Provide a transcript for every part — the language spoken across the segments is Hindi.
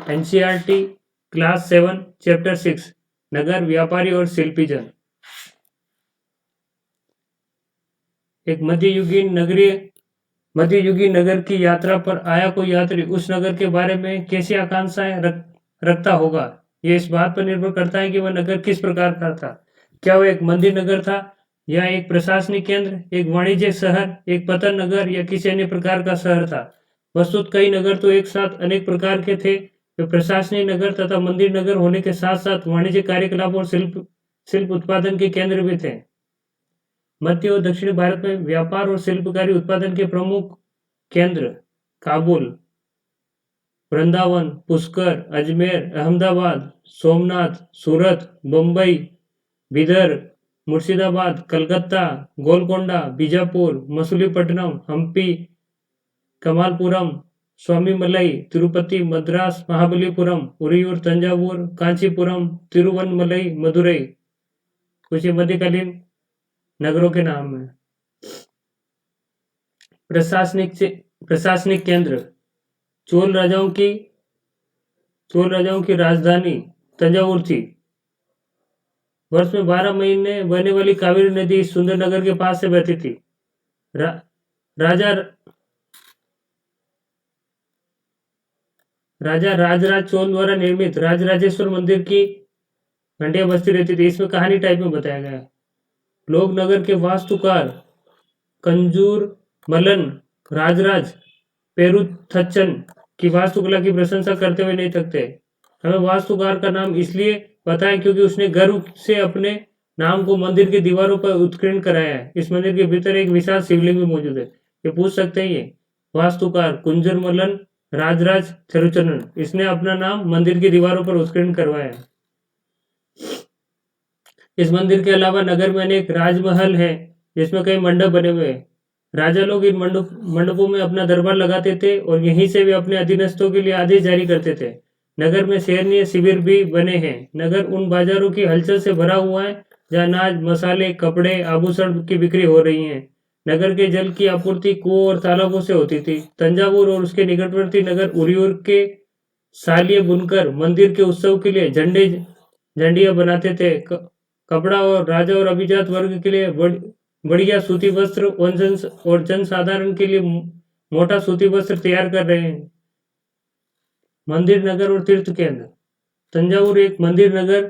एनसीईआरटी क्लास 7 चैप्टर 6 नगर व्यापारी और शिल्पीजन। एक मध्ययुगीन नगर की यात्रा पर आया कोई यात्री उस नगर के बारे में कैसी आकांक्षाएं रखता होगा। यह इस बात पर निर्भर करता है कि वह नगर किस प्रकार का था। क्या वह एक मंदिर नगर था, या एक प्रशासनिक केंद्र, एक वाणिज्यिक शहर, एक पतन नगर, या किसी अन्य प्रकार का शहर था। वस्तुतः कई नगर तो एक साथ अनेक प्रकार के थे। वे प्रशासनिक नगर तथा मंदिर नगर होने के साथ साथ वाणिज्य कार्यकलाप और शिल्प उत्पादन के केंद्र भी थे। मध्य और दक्षिणी भारत में व्यापार और शिल्पकारी उत्पादन के प्रमुख केंद्र काबुल, वृंदावन, पुष्कर, अजमेर, अहमदाबाद, सोमनाथ, सूरत, मुंबई, बीदर, मुर्शिदाबाद, कलकत्ता, गोलकोंडा, बीजापुर, मसूलीपट्टनम, हम्पी, कमालपुरम, स्वामीमलई, तिरुपति, मद्रास, महाबलीपुरम, उरियूर, तंजावुर, कांचीपुरम, तिरुवनमलई, मदुरई कुछ मध्यकालीन नगरों के नाम हैं। प्रशासनिक केंद्र चोल राजाओं की राजधानी तंजावुर थी। वर्ष में 12 महीने बहने वाली कावेरी नदी इस सुंदर नगर के पास से बहती थी। राजा राजराज चोल द्वारा निर्मित राजराजेश्वर मंदिर की घंटिया बजती रहती थी। इसमें कहानी टाइप में बताया गया है। लोग नगर के वास्तुकार कंजूर मलन राजराज पेरुथच्चन की वास्तुकला की प्रशंसा करते हुए नहीं थकते। हमें वास्तुकार का नाम इसलिए पता है क्योंकि उसने गर्व से अपने नाम को मंदिर की दीवारों पर उत्कीर्ण कराया है। इस मंदिर के भीतर एक विशाल शिवलिंग भी मौजूद है। ये पूछ सकते हैं, ये वास्तुकार कुंजर मलन राजराज थेरुचनन, इसने अपना नाम मंदिर की दीवारों पर उत्कीर्ण करवाया है। इस मंदिर के अलावा नगर में अनेक राजमहल है जिसमें कई मंडप बने हुए हैं। राजा लोग इन मंडपों में अपना दरबार लगाते थे और यहीं से वे अपने अधीनस्थों के लिए आदेश जारी करते थे। नगर में सैन्य शिविर भी बने हैं। नगर उन बाजारों की हलचल से भरा हुआ है जहाँ अनाज, मसाले, कपड़े, आभूषण की बिक्री हो रही है। नगर के जल की आपूर्ति कुओं और तालाबों से होती थी। तंजावुर और उसके निकटवर्ती नगर उरियूर के शालीय बुनकर मंदिर के उत्सव के लिए झंडियां बनाते थे। कपड़ा और राजा और अभिजात वर्ग के लिए बढ़िया सूती वस्त्र और जनसाधारण के लिए मोटा सूती वस्त्र तैयार कर रहे हैं। मंदिर नगर और तीर्थ केंद्र तंजावुर एक मंदिर नगर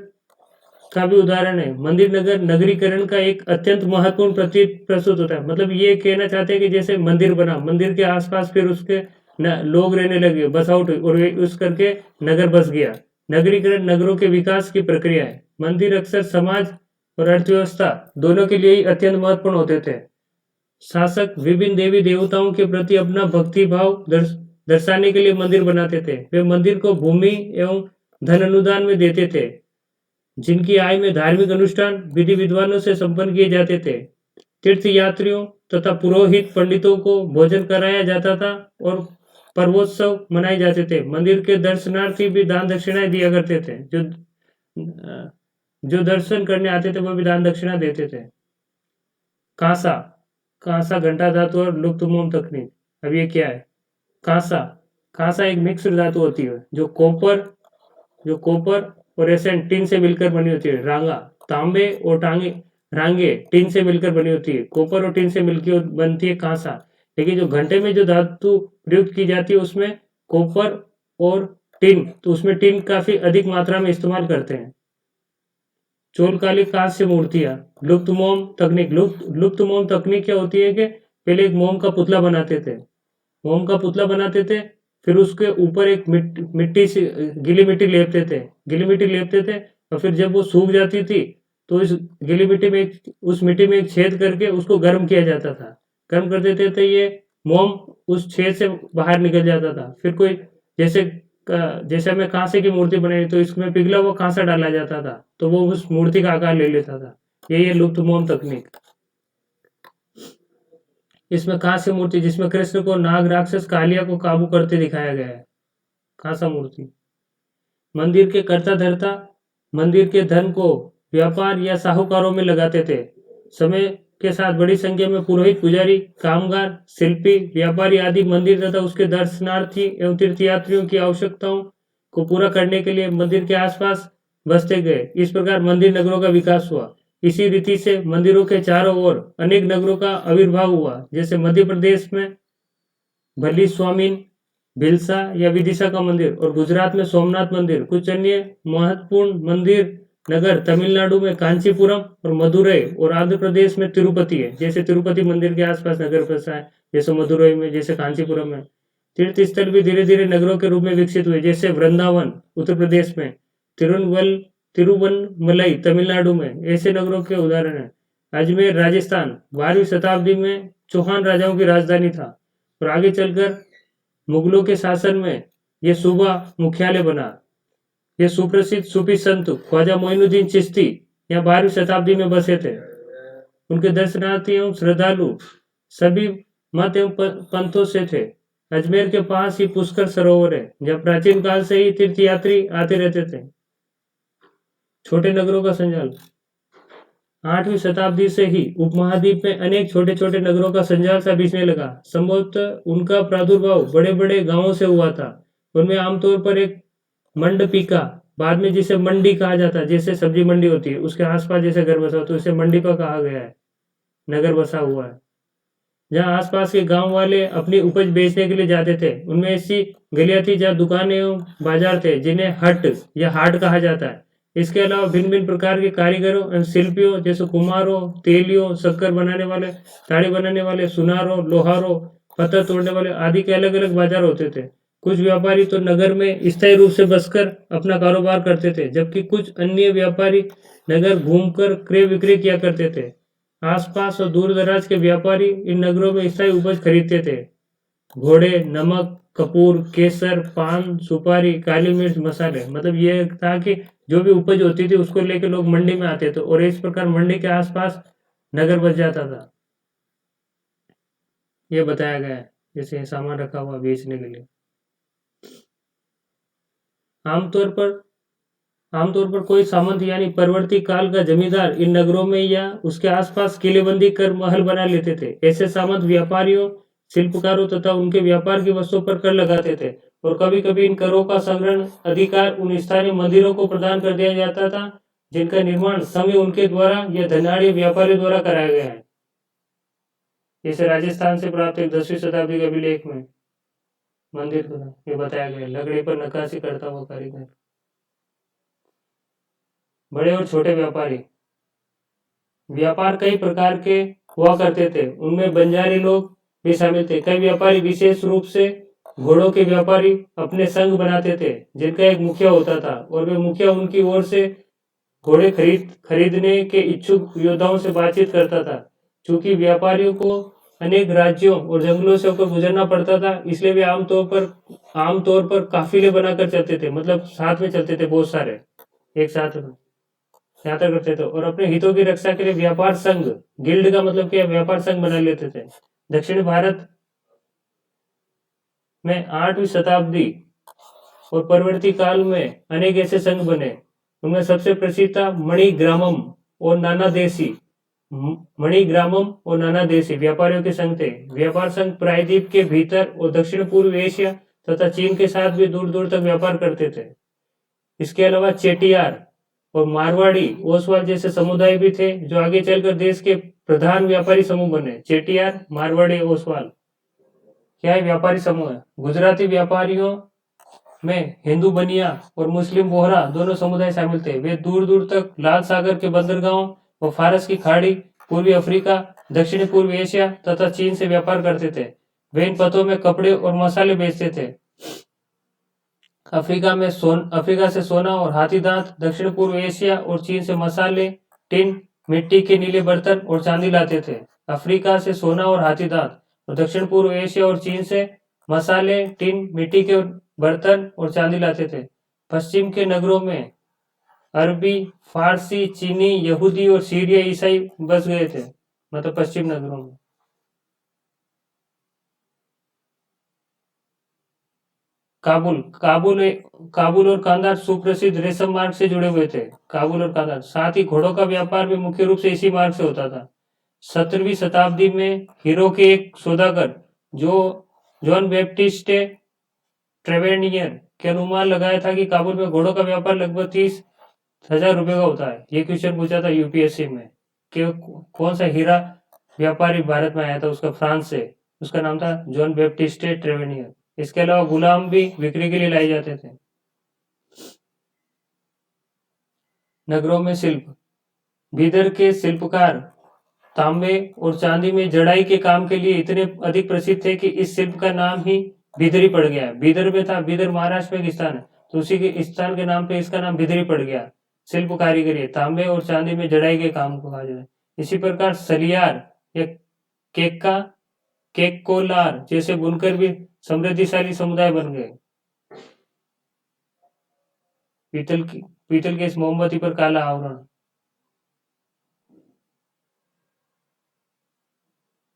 का भी उदाहरण है। मंदिर नगर नगरीकरण का एक अत्यंत महत्वपूर्ण प्रतीक प्रस्तुत होता है। मतलब ये कहना चाहते हैं कि जैसे मंदिर बना, मंदिर के आसपास फिर उसके लोग रहने लगे, बसाउट, और उस करके नगर बस गया। नगरीकरण नगरों के विकास की प्रक्रिया है। मंदिर अक्सर समाज और अर्थव्यवस्था दोनों के लिए ही अत्यंत महत्वपूर्ण होते थे। शासक विभिन्न देवी देवताओं के प्रति अपना भक्ति भाव दर्शाने के लिए मंदिर बनाते थे। वे मंदिर को भूमि एवं धन अनुदान में देते थे, जिनकी आय में धार्मिक अनुष्ठान विधि विद्वानों से संपन्न किए जाते थे। तीर्थ यात्रियों तथा पुरोहित पंडितों को भोजन कराया जाता था और पर्वोत्सव मनाए जाते थे। मंदिर के दर्शनार्थी भी दान दक्षिणाएं दिया करते थे। जो दर्शन करने आते थे वो भी दान दक्षिणा देते थे। कांसा घंटा धातु और लुप्त मोम तकनीक। अब ये क्या है? कांसा एक मिक्स्ड धातु होती है जो कॉपर और एसेंट टिन से मिलकर बनी होती है। रांगा तांबे और रांगे टिन से मिलकर बनी होती है। कॉपर और टिन से मिलकर बनती है कांसा। लेकिन जो घंटे में जो धातु प्रयुक्त की जाती है उसमें कॉपर और टिन, तो उसमें टिन काफी अधिक मात्रा में इस्तेमाल करते हैं। चोलकालिक कांस्य मूर्तियां, लुप्त मोम तकनीक क्या होती है कि पहले एक मोम का पुतला बनाते थे, फिर उसके ऊपर एक गीली मिट्टी लेपते थे और फिर जब वो सूख जाती थी तो इस गीली मिट्टी में उस मिट्टी में एक छेद करके उसको गर्म किया जाता था। गर्म कर देते थे, ये मोम उस छेद से बाहर निकल जाता था। फिर कोई जैसे हमें कांसे की मूर्ति बनाई तो इसमें पिघला हुआ कांसा डाला जाता था तो वो उस मूर्ति का आकार ले लेता था। ये लुप्त मोम तकनीक। इसमें कांस्य मूर्ति जिसमें कृष्ण को नाग राक्षस कालिया को काबू करते दिखाया गया है, कांसा मूर्ति। मंदिर के कर्ता धर्ता मंदिर के धन को व्यापार या साहूकारों में लगाते थे। समय के साथ बड़ी संख्या में पुरोहित, पुजारी, कामगार, शिल्पी, व्यापारी आदि मंदिर तथा उसके दर्शनार्थी एवं तीर्थयात्रियों की आवश्यकताओं को पूरा करने के लिए मंदिर के आसपास बसते गए। इस प्रकार मंदिर नगरों का विकास हुआ। इसी रीति से मंदिरों के चारों ओर अनेक नगरों का आविर्भाव हुआ। जैसे मध्य प्रदेश में भली स्वामीन, भिलसा या विदिशा का मंदिर और गुजरात में सोमनाथ मंदिर। कुछ अन्य महत्वपूर्ण मंदिर नगर तमिलनाडु में कांचीपुरम और मदुरई और आंध्र प्रदेश में तिरुपति है। जैसे तिरुपति मंदिर के आसपास नगर बसा है, जैसे मदुरई में, जैसे कांचीपुरम में। तीर्थ स्थल भी धीरे धीरे नगरों के रूप में विकसित हुए। जैसे वृंदावन उत्तर प्रदेश में, तिरुवनमलई तमिलनाडु में। ऐसे नगरों के उदाहरण है। अजमेर राजस्थान 12वीं शताब्दी में चौहान राजाओं की राजधानी था और आगे चलकर मुगलों के शासन में यह सूबा मुख्यालय बना। ये सुप्रसिद्ध सूफी संत ख्वाजा मोइनुद्दीन चिश्ती यहाँ 12वीं शताब्दी में बसे थे। उनके दर्शनार्थी एवं श्रद्धालु सभी मत एवं पंथों से थे। अजमेर के पास ही पुष्कर सरोवर है, जहाँ प्राचीन काल से ही तीर्थयात्री आते रहते थे। छोटे नगरों का संजाल 8वीं शताब्दी से ही उपमहाद्वीप में अनेक छोटे छोटे नगरों का संजाल सा बिछने लगा। संभवतः उनका प्रादुर्भाव बड़े बड़े गांवों से हुआ था। उनमें आमतौर पर एक मंडपिका, बाद में जिसे मंडी कहा जाता है, जैसे सब्जी मंडी होती है उसके आसपास जैसे घर बसा, तो इसे मंडीपा कहा गया है, नगर बसा हुआ है। जहाँ आसपास के गांव वाले अपनी उपज बेचने के लिए जाते थे। उनमें ऐसी गलियां थी जहाँ दुकानें एवं बाजार थे, जिन्हें हट या हाट कहा जाता है। इसके अलावा भिन्न भिन्न प्रकार के कारीगरों एवं शिल्पियों जैसे कुम्हारों, तेलियों, शक्कर बनाने वाले, ताड़ी बनाने वाले, सुनारों, लोहारों, पत्थर तोड़ने वाले आदि के अलग अलग बाजार होते थे। कुछ व्यापारी तो नगर में स्थायी रूप से बसकर अपना कारोबार करते थे, जबकि कुछ अन्य व्यापारी नगर घूमकर क्रय विक्रय किया करते थे। आसपास और दूर दराज के व्यापारी इन नगरों में स्थायी उपज खरीदते थे। घोड़े, नमक, कपूर, केसर, पान, सुपारी, काली मिर्च, मसाले, मतलब ये था कि जो भी उपज होती थी उसको लेकर लोग मंडी में आते थे और इस प्रकार मंडी के आसपास नगर बस जाता था। ये बताया गया है, जैसे सामान रखा हुआ बेचने के लिए। आमतौर पर कोई सामंत यानी परवर्ती काल का जमींदार इन नगरों में या उसके आसपास किलेबंदी कर महल बना लेते थे। ऐसे सामंत व्यापारियों, शिल्पकारों तथा उनके व्यापार की वस्तुओं पर कर लगाते थे और कभी कभी इन करों का संग्रहण अधिकार उन स्थानीय मंदिरों को प्रदान कर दिया जाता था, जिनका निर्माण समय उनके द्वारा या धनाढ़ी व्यापारियों द्वारा कराया गया है। जैसे राजस्थान से प्राप्त एक 10वीं शताब्दी के अभिलेख में मंदिर को ये बताया गया, लकड़ी पर नक्काशी करता हुआ कारीगर। बड़े और छोटे व्यापारी। व्यापार कई प्रकार के हुआ करते थे, उनमें बंजारी लोग भी शामिल थे। कई व्यापारी, विशेष रूप से घोड़ों के व्यापारी, अपने संघ बनाते थे जिनका एक मुखिया होता था और वे मुखिया उनकी ओर से घोड़े खरीदने के इच्छुक योद्धाओं से बातचीत करता था। चूंकि व्यापारियों को अनेक राज्यों और जंगलों से होकर गुजरना पड़ता था, इसलिए वे आमतौर पर काफिले बनाकर चलते थे, मतलब साथ में चलते थे, बहुत सारे एक साथ यात्रा करते थे और अपने हितों की रक्षा के लिए व्यापार संघ, गिल्ड का मतलब क्या, व्यापार संघ बना लेते थे। दक्षिण भारत में 8वीं शताब्दी और परवर्ती काल में अनेक ऐसे संघ बने। उनमें सबसे प्रसिद्ध था मणिग्रामम और नानादेशी व्यापारियों के संघ थे। व्यापार संघ प्रायद्वीप के भीतर और दक्षिण पूर्व एशिया तथा चीन के साथ भी दूर दूर तक व्यापार करते थे। इसके अलावा चेटियार और मारवाड़ी, ओसवाल जैसे समुदाय भी थे, जो आगे चलकर देश के प्रधान व्यापारी समूह बने। चेटियार, मारवाड़ी, ओसवाल क्या है, व्यापारी समूह है। गुजराती व्यापारियों में हिंदू बनिया और मुस्लिम बोहरा दोनों समुदाय शामिल थे। वे दूर दूर तक लाल सागर के बंदरगाहों और फारस की खाड़ी, पूर्वी अफ्रीका, दक्षिण पूर्व एशिया तथा चीन से व्यापार करते थे। वे इन पथों में कपड़े और मसाले बेचते थे। अफ्रीका से सोना और हाथी दांत, दक्षिण पूर्व एशिया और चीन से मसाले, टिन, मिट्टी के नीले बर्तन और चांदी लाते थे। अफ्रीका से सोना और हाथी दांत और दक्षिण पूर्व एशिया और चीन से मसाले, टिन, मिट्टी के बर्तन और चांदी लाते थे। पश्चिम के नगरों में अरबी, फारसी, चीनी, यहूदी और सीरिया ईसाई बस गए थे, मतलब पश्चिम नगरों में। काबुल और कांधार सुप्रसिद्ध रेशम मार्ग से जुड़े हुए थे। काबुल और कांधार, साथ ही घोड़ों का व्यापार भी मुख्य रूप से इसी मार्ग से होता था। 17वीं शताब्दी में हीरो के एक सौदागर जो जॉन बैप्टिस्ट ट्रेवेनियर के अनुमान लगाया था कि काबुल में घोड़ों का व्यापार लगभग 30,000 रुपए का होता है। ये क्वेश्चन पूछा था यूपीएससी में कि कौन सा हीरा व्यापारी भारत में आया था, उसका फ्रांस से, उसका नाम था जॉन बैप्टिस्टे ट्रेवेनियर। इसके अलावा गुलाम भी बिक्री के लिए लाए जाते थे। नगरों में शिल्प। बीदर के शिल्पकार तांबे और चांदी में जड़ाई के काम के लिए इतने अधिक प्रसिद्ध थे कि इस शिल्प का नाम ही बिदरी पड़ गया। बीदर में था, बीदर महाराष्ट्र में एक स्थान है, तो उसी के स्थान के नाम पे इसका नाम बिदरी पड़ गया। शिल्प कारीगरी, तांबे और चांदी में जड़ाई के काम को कहा जाता है। इसी प्रकार सलियार या केक्का केक्कोलार जैसे बुनकर भी समृद्धिशाली समुदाय बन गए। पीतल के इस मोमबत्ती पर काला आवरण।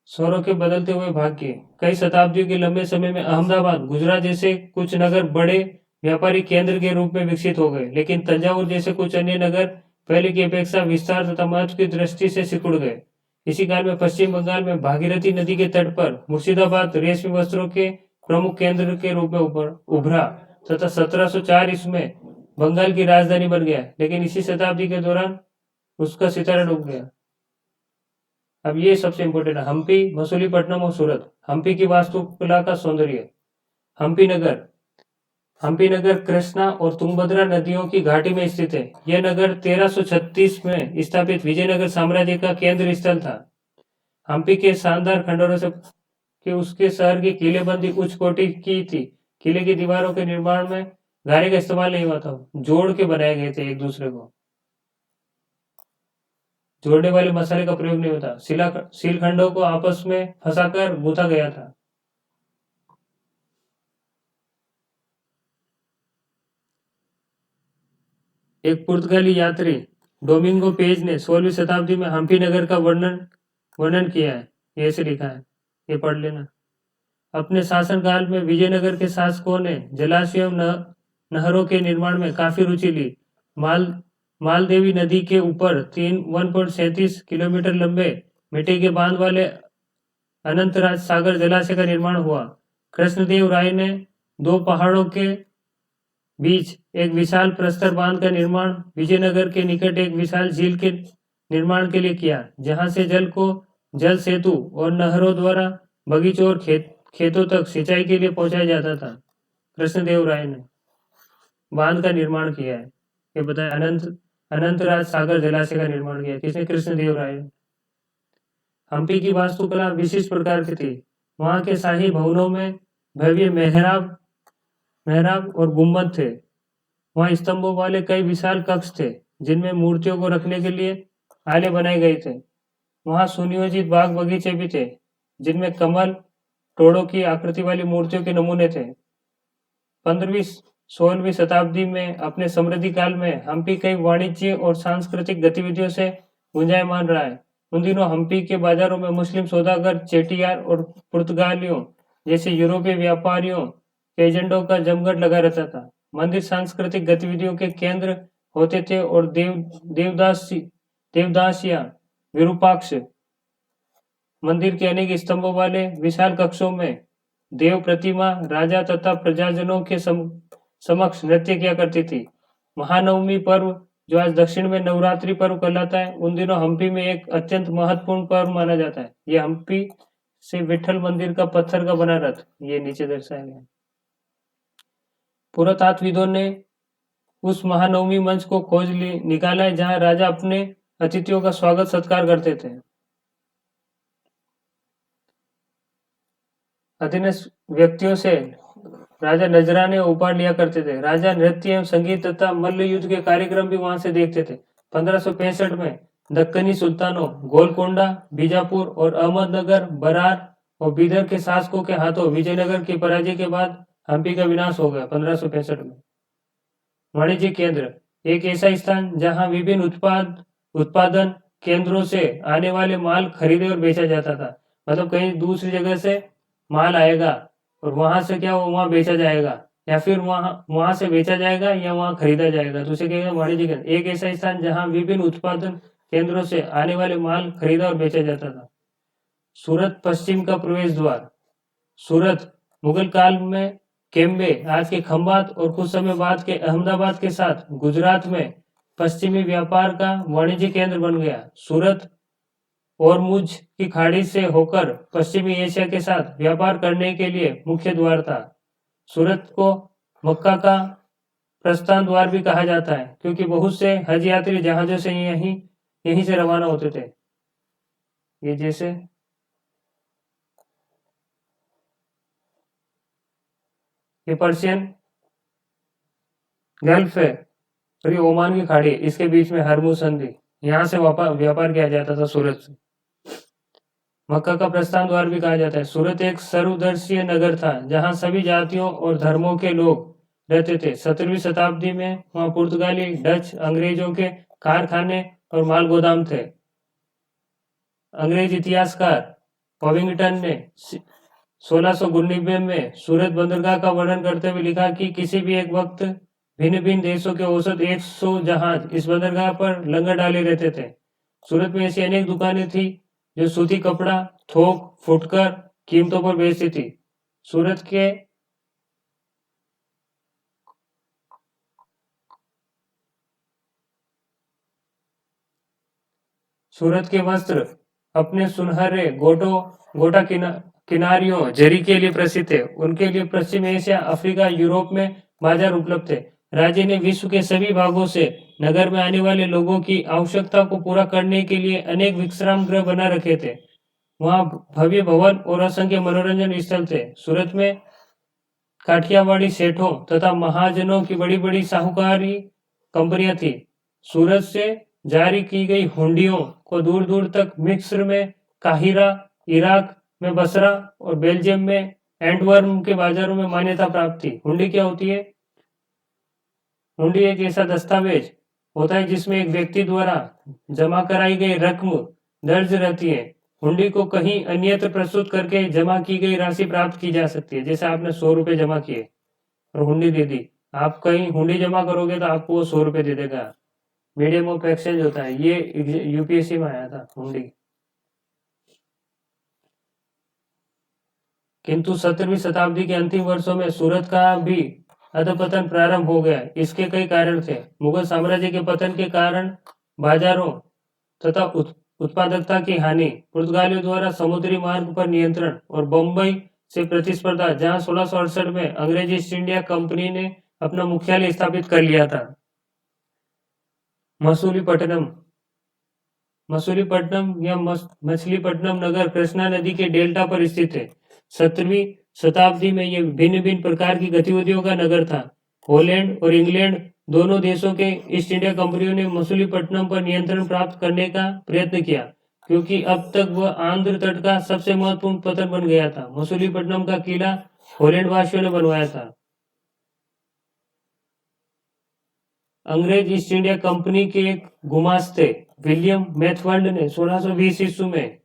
स्वरों के बदलते हुए भाग्य। कई शताब्दियों के लंबे समय में अहमदाबाद, गुजरात जैसे कुछ नगर बड़े व्यापारिक केंद्र के रूप में विकसित हो गए, लेकिन तंजावुर जैसे कुछ अन्य नगर पहले की अपेक्षा विस्तार तथा महत्व की दृष्टि से सिकुड़ गए। इसी काल में पश्चिम बंगाल में भागीरथी नदी के तट पर मुर्शिदाबाद रेशमी वस्त्रों के प्रमुख केंद्र के रूप में उभरा तथा 1704 इसमें बंगाल की राजधानी बन गया, लेकिन इसी शताब्दी के दौरान उसका सितारा डूब गया। अब ये सबसे इंपॉर्टेंट है, हम्पी, मसूलीपट्टनम और सूरत। हम्पी की वास्तुकला का सौंदर्य। हम्पी नगर कृष्णा और तुंगभद्रा नदियों की घाटी में स्थित है। यह नगर 1336 में स्थापित विजयनगर साम्राज्य का केंद्र स्थल था। हम्पी के शानदार खंडरों से कि उसके शहर की किलेबंदी उच्च कोटि की थी। किले की दीवारों के निर्माण में गारे का इस्तेमाल नहीं हुआ था, जोड़ के बनाए गए थे, एक दूसरे को जोड़ने वाले मसाले का प्रयोग नहीं होता। शिलखंडों को आपस में फंसाकर गूंथा गया था। एक पुर्तगाली यात्री डोमिंगो पेज ने 16वीं शताब्दी में हम्पी नगर का वर्णन किया है। ये ऐसे लिखा है, ये पढ़ लेना। अपने शासनकाल में विजयनगर के शासकों ने जलाशयों नहरों के निर्माण में काफी रुचि ली। मालदेवी नदी के ऊपर 1.37 किलोमीटर लंबे मिट्टी के बांध वाले अनंतराज सागर जलाशय का निर्माण हुआ। कृष्णदेव राय ने 2 पहाड़ों के बीच एक विशाल प्रस्तर बांध का निर्माण विजयनगर के निकट एक विशाल झील के निर्माण के लिए किया, जहां से जल को जल सेतु और नहरों द्वारा बगीचों और खेतों तक सिंचाई के लिए पहुंचाया जाता था। कृष्णदेव राय ने बांध का निर्माण किया है, ये बताया। अनंतराज सागर जलाशय का निर्माण किया, किसने? कृष्णदेव राय। हम्पी की वास्तुकला विशिष्ट प्रकार की थी। वहां के शाही भवनों में भव्य मेहराब और गुम्बद थे। वहां स्तंभों वाले कई विशाल कक्ष थे, जिनमें मूर्तियों को रखने के लिए आले बनाए गए थे। वहां सुनियोजित बाग बगीचे भी थे, जिनमें कमल, तोड़ों की आकृति वाली मूर्तियों के नमूने थे। 15वीं-16वीं शताब्दी में अपने समृद्धि काल में हम्पी कई वाणिज्य और सांस्कृतिक गतिविधियों से गुंजायमान रहा है। उन दिनों हम्पी के बाजारों में मुस्लिम सौदागर, चेटियार और पुर्तगालियों जैसे यूरोपीय व्यापारियों के एजेंटों का जमघट लगा रहता था। मंदिर सांस्कृतिक गतिविधियों के केंद्र होते थे और देवदासिया विरूपाक्ष मंदिर के अनेक स्तंभों वाले विशाल कक्षों में देव प्रतिमा राजा तथा प्रजाजनों के समक्ष नृत्य किया करती थी। महानवमी पर्व, जो आज दक्षिण में नवरात्रि पर्व कहलाता है, उन दिनों हम्पी में एक अत्यंत महत्वपूर्ण पर्व माना जाता है। ये हम्पी से विठल मंदिर का पत्थर का बना रथ, ये नीचे दर्शाया गया। पुरातत्वविदों ने उस महानवमी मंच को खोज निकाला है, जहां राजा अपने अतिथियों का स्वागत सत्कार करते थे। अधीनस्थ व्यक्तियों से राजा नजराने उपहार लिया करते थे। राजा नृत्य एवं संगीत तथा मल्ल युद्ध के कार्यक्रम भी वहां से देखते थे। 1565 में दक्कनी सुल्तानों गोलकोंडा, बीजापुर और अहमदनगर, बरार और बीदर के शासकों के हाथों विजयनगर की पराजय के बाद हम्पी का विनाश हो गया 1565 में। वाणिज्य केंद्र, एक ऐसा स्थान जहां विभिन्न उत्पादन केंद्रों से आने वाले माल खरीदे और बेचा जाता था। मतलब कहीं दूसरी जगह से माल आएगा और वहां से क्या वहां बेचा जाएगा, या फिर वहां से बेचा जाएगा या वहां खरीदा जाएगा, तो उसे कहेंगे वाणिज्य केंद्र। एक ऐसा स्थान जहां विभिन्न उत्पादन केंद्रों से आने वाले माल खरीदा और बेचा जाता था। सूरत पश्चिम का प्रवेश द्वार। सूरत मुगल काल में केम्बे आज के खंभात और कुछ समय बाद के अहमदाबाद के साथ गुजरात में पश्चिमी व्यापार का वाणिज्य केंद्र बन गया। सूरत ओरमुझ की खाड़ी से होकर पश्चिमी एशिया के साथ व्यापार करने के लिए मुख्य द्वार था। सूरत को मक्का का प्रस्थान द्वार भी कहा जाता है, क्योंकि बहुत से हज यात्री जहाजों से यहीं से रवाना होते थे। ये जैसे ये पर्शियन गल्फ है और ये ओमान की खाड़ी, इसके बीच में हरमुज संधि, यहाँ से व्यापार किया जाता था सूरत से। मक्का का प्रस्थान द्वार भी कहा जाता है। सूरत एक सर्वदर्शीय नगर था, जहाँ सभी जातियों और धर्मों के लोग रहते थे। 17वीं शताब्दी में वहाँ पुर्तगाली, डच, अंग्रेजों के कारखाने और माल गोदाम थे। अंग्रेज इतिहासकार पॉविंगटन ने 1699 में सूरत बंदरगाह का वर्णन करते हुए लिखा कि किसी भी एक वक्त भिन्न भिन्न देशों के औसत 100 जहाज इस बंदरगाह पर लंगर डाले रहते थे। सूरत में ऐसी अनेक दुकानें थी जो सूती कपड़ा, थोक, फुटकर कीमतों पर बेचती थी। सूरत के वस्त्र अपने सुनहरे गोटा किनारियों जरी के लिए प्रसिद्ध थे। उनके लिए पश्चिम एशिया, अफ्रीका, यूरोप में बाजार उपलब्ध थे। राज्य ने विश्व के सभी भागों से नगर में आने वाले लोगों की आवश्यकता को पूरा करने के लिए अनेक विश्राम गृह बना रखे थे। वहां भव्य भवन और असंख्य मनोरंजन स्थल थे। सूरत में काठियावाड़ी सेठों तथा महाजनों की बड़ी बड़ी साहूकारी कंपनियां थी। सूरत से जारी की गई हुंडियों को दूर दूर तक मिस्र में काहिरा, इराक में बसरा और बेल्जियम में एंटवर्म के बाजारों में मान्यता प्राप्त थी। हुंडी क्या होती है? हुंडी एक ऐसा दस्तावेज होता है जिसमें एक व्यक्ति द्वारा जमा कराई गई रकम दर्ज रहती है। हुंडी को कहीं अन्यत्र प्रस्तुत करके जमा की गई राशि प्राप्त की जा सकती है। जैसे आपने 100 रुपए जमा किए और हुंडी दे दी, आप कहीं हुंडी जमा करोगे तो आपको वो 100 रुपए दे देगा। मीडियम ऑफ एक्सचेंज होता है, ये यूपीएससी में आया था हुंडी। किंतु 17वीं शताब्दी के अंतिम वर्षों में सूरत का भी अधपतन प्रारंभ हो गया। इसके कई कारण थे। मुगल साम्राज्य के पतन के कारण बाजारों तथा उत्पादकता की हानि, पुर्तगालियों द्वारा समुद्री मार्ग पर नियंत्रण और बंबई से प्रतिस्पर्धा, जहां 1668 में अंग्रेज ईस्ट इंडिया कंपनी ने अपना मुख्यालय स्थापित कर लिया था। मसूलीपट्टनम या मछलीपट्टनम नगर कृष्णा नदी के डेल्टा पर स्थित है। 17वीं शताब्दी में यह भिन्न भिन्न प्रकार की गतिविधियों का नगर था। हॉलैंड और इंग्लैंड दोनों देशों के ईस्ट इंडिया कंपनियों ने मसूलीपट्टनम पर नियंत्रण प्राप्त करने का प्रयत्न किया, क्योंकि अब तक वह आंध्र तट का सबसे महत्वपूर्ण पत्थर बन गया था। मसूलीपट्टनम का किला हॉलैंड वासियों ने बनवाया था। अंग्रेज ईस्ट इंडिया कंपनी के एक गुमास्ते विलियम मैथफंड ने 1620 ईस्वी में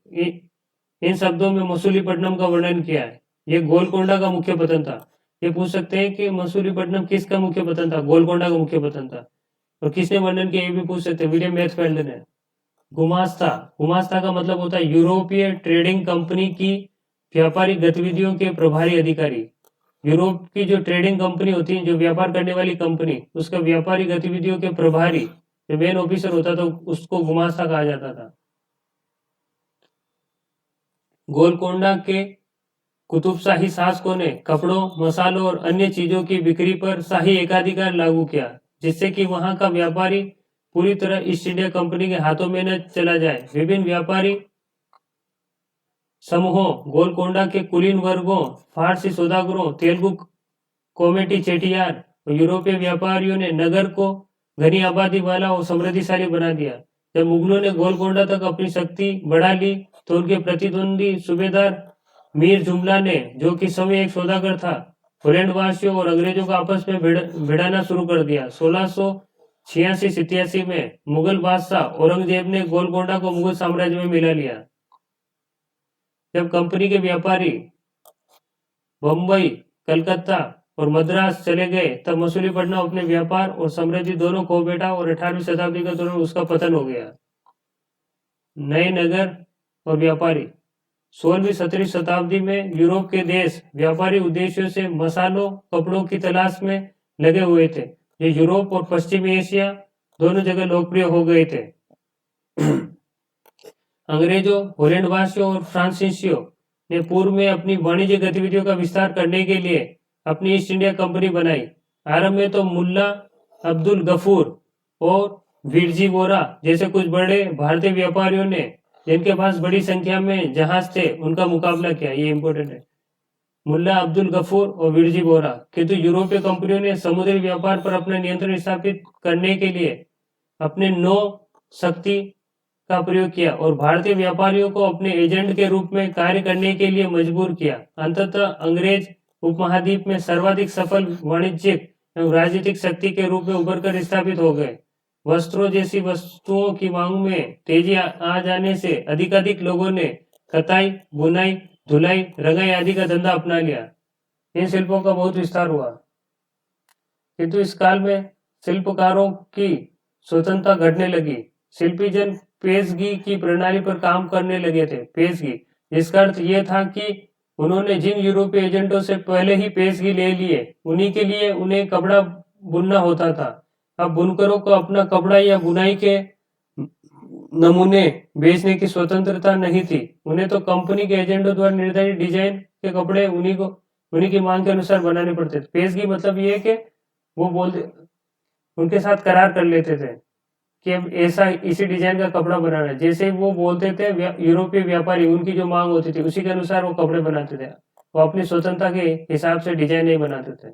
इन शब्दों में मसूलीपट्टनम का वर्णन किया है। यह गोलकोंडा का मुख्य पतन था। ये पूछ सकते हैं कि मसूलीपट्टनम किसका मुख्य पतन था? गोलकोंडा का मुख्य पतन था। और किसने वर्णन किया, ये भी पूछ सकते हैं, विलियम मैथफील्ड ने। गुमास्ता का मतलब होता है यूरोपीय ट्रेडिंग कंपनी की व्यापारिक गतिविधियों के प्रभारी अधिकारी। यूरोप की जो ट्रेडिंग कंपनी होती है, जो व्यापार करने वाली कंपनी, उसका व्यापारी गतिविधियों के प्रभारी जो मेन ऑफिसर होता था, उसको गुमास्ता कहा जाता था। गोलकोंडा के कुतुबशाही शासकों ने कपड़ों, मसालों और अन्य चीजों की बिक्री पर शाही एकाधिकार लागू किया, जिससे कि वहां का व्यापारी पूरी तरह ईस्ट इंडिया कंपनी के हाथों में न चला जाए। विभिन्न व्यापारी समूहों, गोलकोंडा के कुलीन वर्गों, फारसी सौदागरों, तेलुगु कोमेटी चेटियार और यूरोपीय व्यापारियों ने नगर को घनी आबादी वाला और समृद्धिशाली बना दिया। जब मुगलों ने गोलकोंडा तक अपनी शक्ति बढ़ा ली, तो उनके प्रतिद्वंदी सूबेदार मीर जुमला ने, जो कि समय एक सौदागर था, हॉलैंड वासियों और अंग्रेजों को आपस में भिड़ाना शुरू कर दिया। 1686-87 में मुगल बादशाह औरंगजेब ने गोलकोंडा को मुगल साम्राज्य में मिला लिया। जब कंपनी के व्यापारी बम्बई, कलकत्ता और मद्रास चले गए, तब मसूलीपट्टनम अपने व्यापार और समृद्धि दोनों खो बैठा और 18वीं शताब्दी के दौरान उसका पतन हो गया। नए नगर और व्यापारी, 16वीं-17वीं शताब्दी में यूरोप के देश व्यापारी उद्देश्यों से मसालों, कपड़ों की तलाश में लगे हुए थे। ये यूरोप और पश्चिमी एशिया दोनों जगह लोकप्रिय हो गए थे। अंग्रेजों, होलैंडवासियों और फ्रांसीसियों ने पूर्व में अपनी वाणिज्य गतिविधियों का विस्तार करने के लिए अपनी ईस्ट इंडिया कंपनी बनाई। आरंभ में तो मुल्ला अब्दुल गफूर और वीरजी वोरा जैसे कुछ बड़े भारतीय व्यापारियों ने, जिनके पास बड़ी संख्या में जहाज थे, उनका मुकाबला किया। ये इंपॉर्टेंट है। मुल्ला अब्दुल गफूर और वीरजी वोरा, किंतु यूरोपीय कंपनियों ने समुद्री व्यापार पर अपना नियंत्रण स्थापित करने के लिए अपने नौ शक्ति का प्रयोग किया और भारतीय व्यापारियों को अपने एजेंट के रूप में कार्य करने के लिए मजबूर किया। अंततः अंग्रेज उपमहाद्वीप में सर्वाधिक सफल वाणिज्यिक एवं राजनीतिक शक्ति के रूप में उभर कर स्थापित हो गए। वस्त्रों जैसी वस्तुओं की मांग में तेजी आ जाने से अधिकाधिक लोगों ने कताई, बुनाई, धुलाई, रंगाई आदि का धंधा अपना लिया। इन शिल्पों का बहुत विस्तार हुआ, किंतु इस काल में शिल्पकारों की स्वतंत्रता घटने लगी। शिल्पी जन पेशगी की प्रणाली पर काम करने लगे थे। पेशगी, जिसका अर्थ यह था कि उन्होंने जिन यूरोपीय एजेंटों से पहले ही पेशगी ले लिए, उन्हीं के लिए उन्हें कपड़ा बुनना होता था। अब बुनकरों को अपना कपड़ा या बुनाई के नमूने बेचने की स्वतंत्रता नहीं थी। उन्हें तो कंपनी के एजेंटों द्वारा निर्धारित डिजाइन के कपड़े उन्हीं की मांग के अनुसार बनाने पड़ते थे। पेशगी मतलब ये है कि वो बोलते, उनके साथ करार कर लेते थे कि अब ऐसा इसी डिजाइन का कपड़ा बनाना है। जैसे वो बोलते थे, यूरोपीय व्यापारी उनकी जो मांग होती थी उसी के अनुसार वो कपड़े बनाते थे। वो अपनी स्वतंत्रता के हिसाब से डिजाइन नहीं बनाते थे।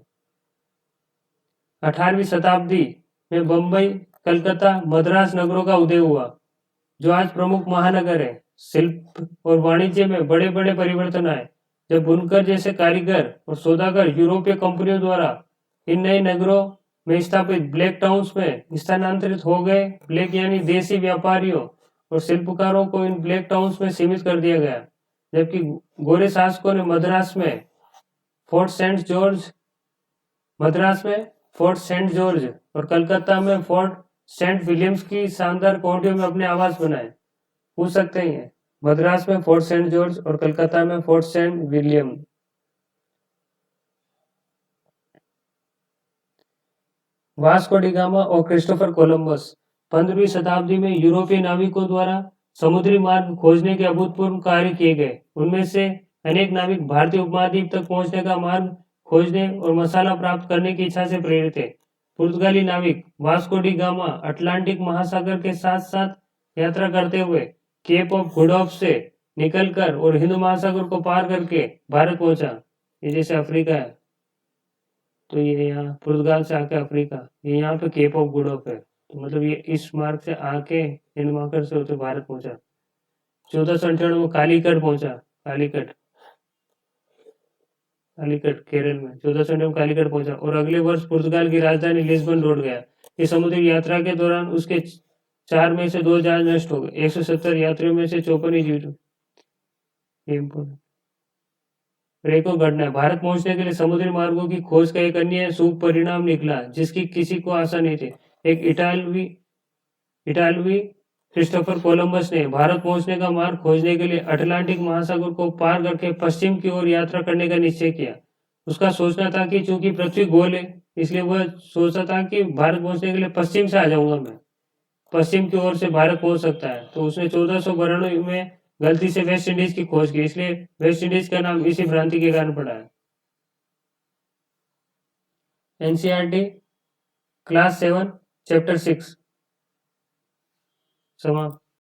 18वीं शताब्दी में बंबई, कलकत्ता, मद्रास नगरों का उदय हुआ, जो आज प्रमुख महानगर है। शिल्प और वाणिज्य में बड़े बड़े परिवर्तन आए जब बुनकर जैसे कारीगर और सौदागर यूरोपीय कंपनियों द्वारा इन नए नगरों में स्थापित ब्लैक टाउन्स में स्थानांतरित हो गए। ब्लैक यानी देसी व्यापारियों और शिल्पकारों को इन ब्लैक टाउन्स में सीमित कर दिया गया, जबकि गोरे शासकों ने मद्रास में फोर्ट सेंट जॉर्ज और कलकत्ता में फोर्ट सेंट विलियम्स की शानदार कोठियों में अपने आवास बनाए। पूछ सकते हैं, मद्रास में फोर्ट सेंट जॉर्ज और कलकत्ता में Fort Saint William. Vasco da Gama और क्रिस्टोफर कोलंबस 15वीं शताब्दी में यूरोपीय नाविकों द्वारा समुद्री मार्ग खोजने के अभूतपूर्व कार्य किए गए। उनमें से अनेक नाविक भारतीय उपमहाद्वीप तक पहुंचने का मार्ग खोजने और मसाला प्राप्त करने की इच्छा से प्रेरित थे। पुर्तगाली नाविक वास्को डी गामा अटलांटिक महासागर के साथ साथ यात्रा करते हुए केप ऑफ गुड होप से निकलकर और हिंद महासागर को पार करके भारत पहुंचा। ये जैसे अफ्रीका है, तो ये यहाँ पुर्तगाल से आके अफ्रीका, ये यहाँ पे केप ऑफ गुड होप है, तो मतलब ये इस मार्ग से आके हिंद महासागर से होते भारत पहुंचा। 1498 में कालीकट पहुंचा। कालीकट केरल में 1498 में कालीकट पहुंचा और अगले वर्ष पुर्तगाल की राजधानी लिस्बन लौट गया। इस समुद्री यात्रा के दौरान उसके 4 में से 2 जहाज नष्ट हो गए। 170 यात्रियों में से 54 ही जीवित। एक और घटना है, भारत पहुंचने के लिए समुद्री मार्गों की खोज का एक अन्य शुभ परिणाम निकला, जिसकी किसी को आशा नहीं थी। एक इटालवी क्रिस्टोफर कोलंबस ने भारत पहुंचने का मार्ग खोजने के लिए अटलांटिक महासागर को पार करके पश्चिम की ओर यात्रा करने का निश्चय किया। उसका सोचना था कि चूंकि पृथ्वी गोल है, इसलिए वह सोचता था कि भारत पहुंचने के लिए पश्चिम से आ जाऊंगा, मैं पश्चिम की ओर से भारत पहुंच सकता है। तो उसने 1492 में गलती से वेस्ट इंडीज की खोज की, इसलिए वेस्ट इंडीज का नाम इसी भ्रांति के कारण पड़ा है। एनसीईआरटी क्लास 7 चैप्टर 6 समाप्त।